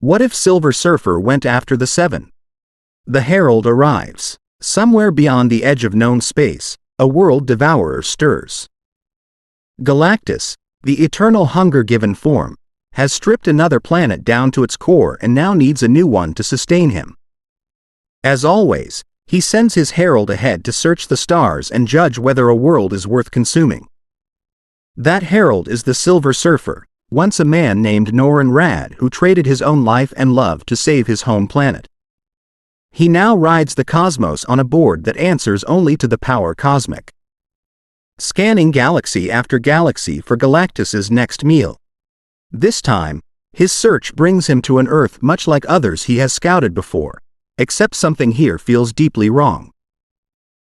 What if Silversurfer went after the seven? The herald arrives. Somewhere beyond the edge of known space, a world devourer stirs. Galactus, the eternal hunger-given form, has stripped another planet down to its core and now needs a new one to sustain him. As always, he sends his herald ahead to search the stars and judge whether a world is worth consuming. That herald is the Silversurfer, once a man named Norrin Radd who traded his own life and love to save his home planet. He now rides the cosmos on a board that answers only to the power cosmic. Scanning galaxy after galaxy for Galactus's next meal. This time, his search brings him to an Earth much like others he has scouted before, except something here feels deeply wrong.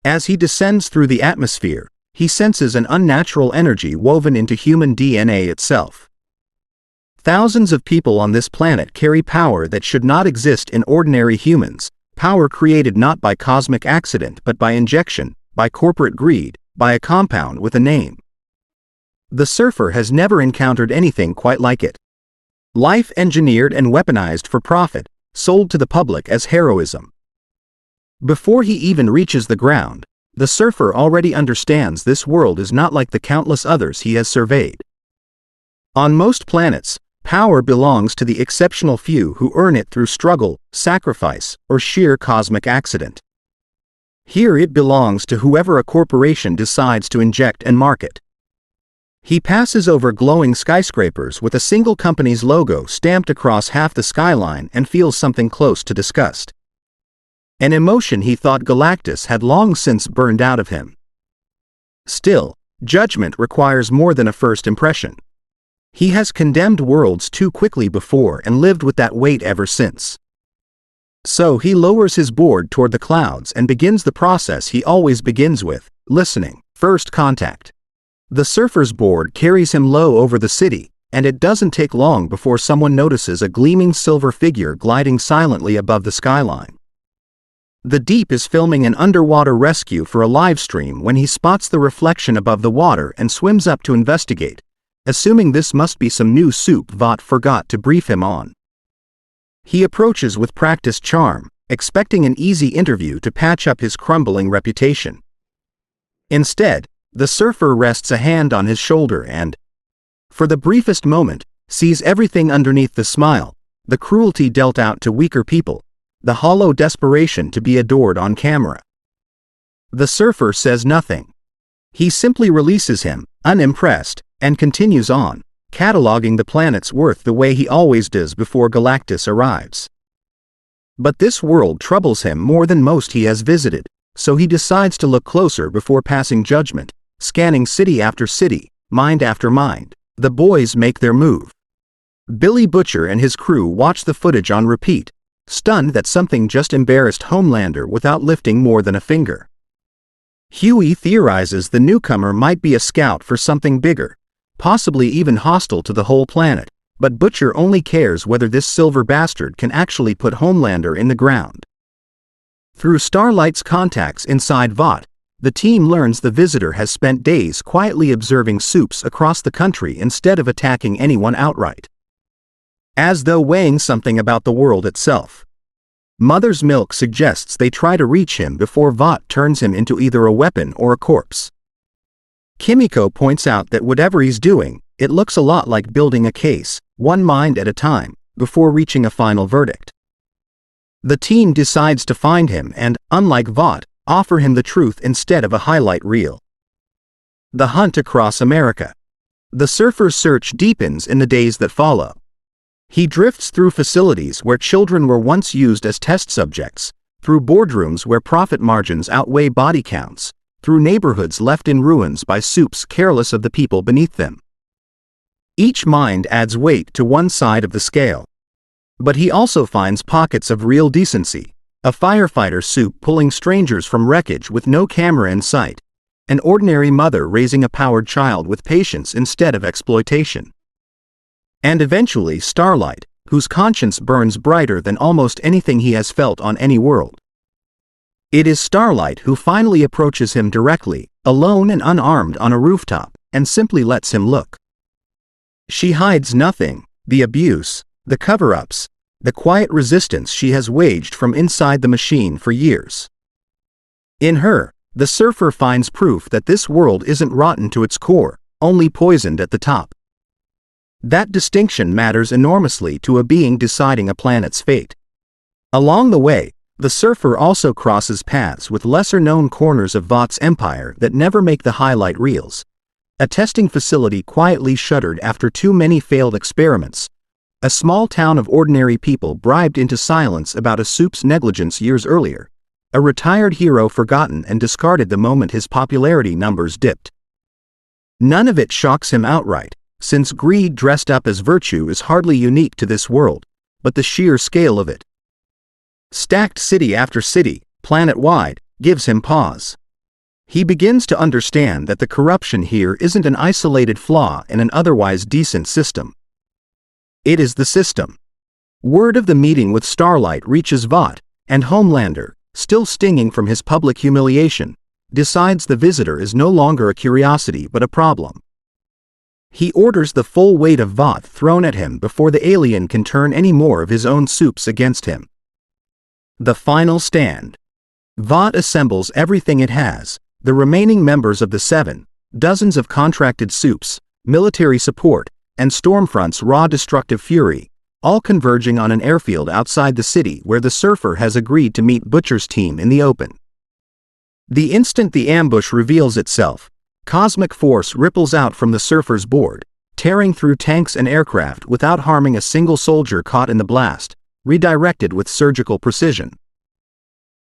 As he descends through the atmosphere, he senses an unnatural energy woven into human DNA itself. Thousands of people on this planet carry power that should not exist in ordinary humans, power created not by cosmic accident but by injection, by corporate greed, by a compound with a name. The surfer has never encountered anything quite like it. Life engineered and weaponized for profit, sold to the public as heroism. Before he even reaches the ground, the surfer already understands this world is not like the countless others he has surveyed. On most planets, power belongs to the exceptional few who earn it through struggle, sacrifice, or sheer cosmic accident. Here it belongs to whoever a corporation decides to inject and market. He passes over glowing skyscrapers with a single company's logo stamped across half the skyline and feels something close to disgust. An emotion he thought Galactus had long since burned out of him. Still, judgment requires more than a first impression. He has condemned worlds too quickly before and lived with that weight ever since. So he lowers his board toward the clouds and begins the process he always begins with, listening. First contact. The surfer's board carries him low over the city, and it doesn't take long before someone notices a gleaming silver figure gliding silently above the skyline. The Deep is filming an underwater rescue for a live stream when he spots the reflection above the water and swims up to investigate, assuming this must be some new soup Vought forgot to brief him on. He approaches with practiced charm, expecting an easy interview to patch up his crumbling reputation. Instead, the surfer rests a hand on his shoulder and, for the briefest moment, sees everything underneath the smile, the cruelty dealt out to weaker people, the hollow desperation to be adored on camera. The surfer says nothing. He simply releases him, unimpressed, and continues on, cataloging the planet's worth the way he always does before Galactus arrives. But this world troubles him more than most he has visited, so he decides to look closer before passing judgment, scanning city after city, mind after mind. The boys make their move. Billy Butcher and his crew watch the footage on repeat, stunned that something just embarrassed Homelander without lifting more than a finger. Huey theorizes the newcomer might be a scout for something bigger, possibly even hostile to the whole planet, but Butcher only cares whether this silver bastard can actually put Homelander in the ground. Through Starlight's contacts inside Vought, the team learns the visitor has spent days quietly observing soups across the country instead of attacking anyone outright. As though weighing something about the world itself. Mother's Milk suggests they try to reach him before Vought turns him into either a weapon or a corpse. Kimiko points out that whatever he's doing, it looks a lot like building a case, one mind at a time, before reaching a final verdict. The team decides to find him and, unlike Vought, offer him the truth instead of a highlight reel. The hunt across America. The surfer's search deepens in the days that follow. He drifts through facilities where children were once used as test subjects, through boardrooms where profit margins outweigh body counts, through neighborhoods left in ruins by soups careless of the people beneath them. Each mind adds weight to one side of the scale. But he also finds pockets of real decency. A firefighter soup pulling strangers from wreckage with no camera in sight. An ordinary mother raising a powered child with patience instead of exploitation. And eventually Starlight, whose conscience burns brighter than almost anything he has felt on any world. It is Starlight who finally approaches him directly, alone and unarmed on a rooftop, and simply lets him look. She hides nothing, the abuse, the cover-ups, the quiet resistance she has waged from inside the machine for years. In her, the surfer finds proof that this world isn't rotten to its core, only poisoned at the top. That distinction matters enormously to a being deciding a planet's fate. Along the way, the surfer also crosses paths with lesser-known corners of Vought's empire that never make the highlight reels. A testing facility quietly shuttered after too many failed experiments. A small town of ordinary people bribed into silence about a soup's negligence years earlier. A retired hero forgotten and discarded the moment his popularity numbers dipped. None of it shocks him outright, since greed dressed up as virtue is hardly unique to this world, but the sheer scale of it, stacked city after city, planet-wide, gives him pause. He begins to understand that the corruption here isn't an isolated flaw in an otherwise decent system. It is the system. Word of the meeting with Starlight reaches Vought, and Homelander, still stinging from his public humiliation, decides the visitor is no longer a curiosity but a problem. He orders the full weight of Vought thrown at him before the alien can turn any more of his own soups against him. The final stand. Vought assembles everything it has, the remaining members of the Seven, dozens of contracted soups, military support, and Stormfront's raw destructive fury, all converging on an airfield outside the city where the surfer has agreed to meet Butcher's team in the open. The instant the ambush reveals itself, cosmic force ripples out from the surfer's board, tearing through tanks and aircraft without harming a single soldier caught in the blast, redirected with surgical precision.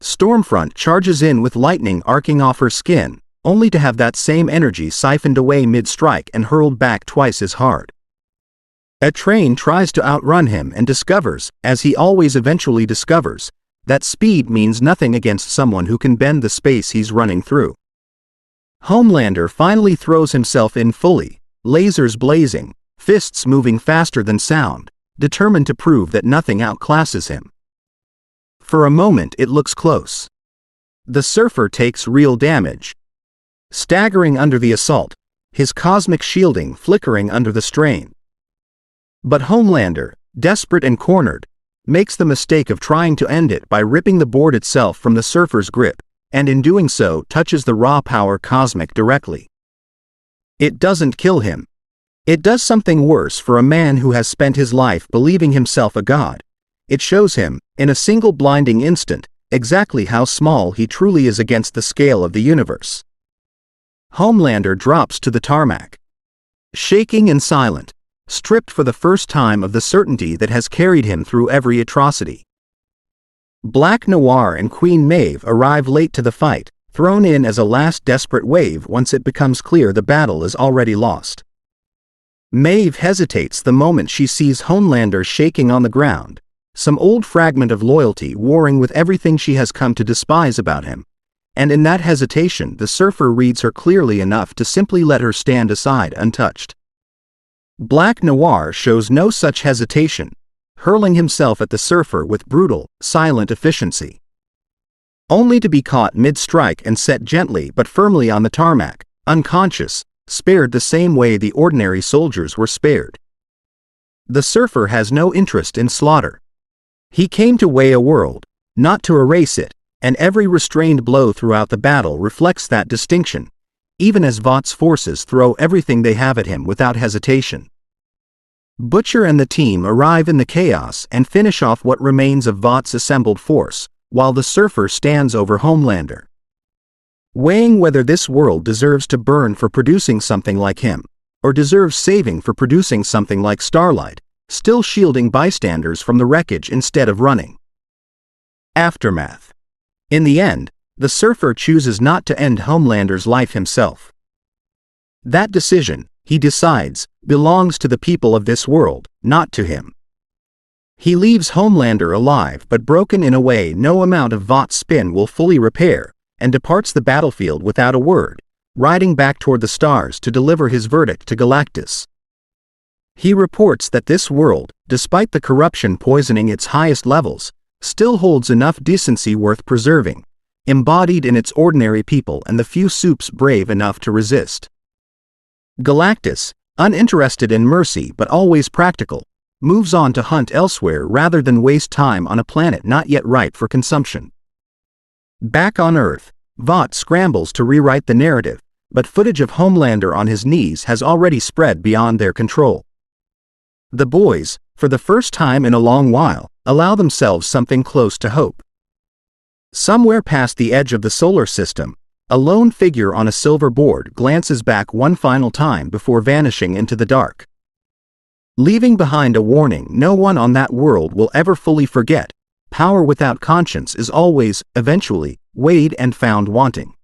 Stormfront charges in with lightning arcing off her skin, only to have that same energy siphoned away mid-strike and hurled back twice as hard. A train tries to outrun him and discovers, as he always eventually discovers, that speed means nothing against someone who can bend the space he's running through. Homelander finally throws himself in fully, lasers blazing, fists moving faster than sound, determined to prove that nothing outclasses him. For a moment it looks close. The surfer takes real damage. Staggering under the assault, his cosmic shielding flickering under the strain. But Homelander, desperate and cornered, makes the mistake of trying to end it by ripping the board itself from the surfer's grip, and in doing so touches the raw power cosmic directly. It doesn't kill him. It does something worse for a man who has spent his life believing himself a god. It shows him, in a single blinding instant, exactly how small he truly is against the scale of the universe. Homelander drops to the tarmac. Shaking and silent, stripped for the first time of the certainty that has carried him through every atrocity. Black Noir and Queen Maeve arrive late to the fight, thrown in as a last desperate wave once it becomes clear the battle is already lost. Maeve hesitates the moment she sees Homelander shaking on the ground, some old fragment of loyalty warring with everything she has come to despise about him, and in that hesitation the surfer reads her clearly enough to simply let her stand aside untouched. Black Noir shows no such hesitation, hurling himself at the surfer with brutal, silent efficiency. Only to be caught mid-strike and set gently but firmly on the tarmac, unconscious, spared the same way the ordinary soldiers were spared. The surfer has no interest in slaughter. He came to weigh a world, not to erase it, and every restrained blow throughout the battle reflects that distinction, even as Vought's forces throw everything they have at him without hesitation. Butcher and the team arrive in the chaos and finish off what remains of Vought's assembled force, while the surfer stands over Homelander, weighing whether this world deserves to burn for producing something like him, or deserves saving for producing something like Starlight, still shielding bystanders from the wreckage instead of running. Aftermath. In the end, the surfer chooses not to end Homelander's life himself. That decision, he decides, belongs to the people of this world, not to him. He leaves Homelander alive but broken in a way no amount of Vought's spin will fully repair, and departs the battlefield without a word, riding back toward the stars to deliver his verdict to Galactus. He reports that this world, despite the corruption poisoning its highest levels, still holds enough decency worth preserving, embodied in its ordinary people and the few soups brave enough to resist. Galactus, uninterested in mercy but always practical, moves on to hunt elsewhere rather than waste time on a planet not yet ripe for consumption. Back on Earth, Vought scrambles to rewrite the narrative, but footage of Homelander on his knees has already spread beyond their control. The boys, for the first time in a long while, allow themselves something close to hope. Somewhere past the edge of the solar system, a lone figure on a silver board glances back one final time before vanishing into the dark. Leaving behind a warning no one on that world will ever fully forget: power without conscience is always, eventually, weighed and found wanting.